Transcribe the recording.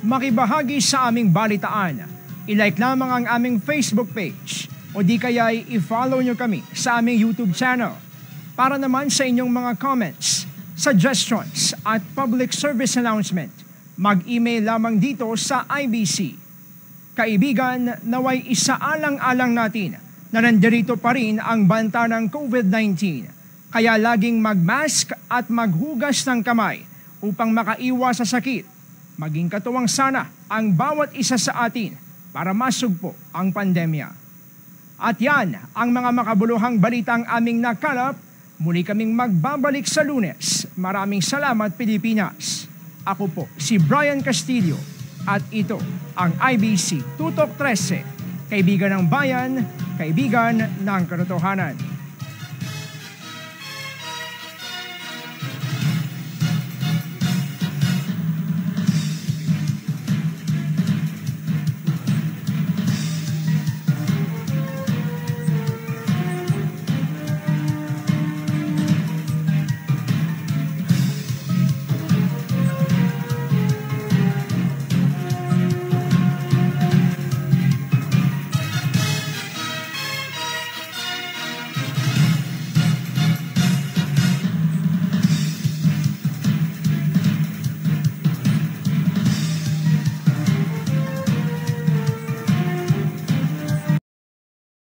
makibahagi sa aming balitaan. I-like lamang ang aming Facebook page o di kaya i-follow nyo kami sa aming YouTube channel. Para naman sa inyong mga comments, suggestions at public service announcement, mag-email lamang dito sa IBC. Kaibigan, naway isaalang-alang natin na nandirito pa rin ang banta ng COVID-19. Kaya laging mag-mask at maghugas ng kamay upang makaiwas sa sakit. Maging katuwang sana ang bawat isa sa atin para masugpo ang pandemya. At yan ang mga makabuluhang balitang aming nakalap. Muli kaming magbabalik sa Lunes. Maraming salamat, Pilipinas. Ako po si Brian Castillo at ito ang IBC Tutok 13. Kaibigan ng bayan, kaibigan ng katotohanan.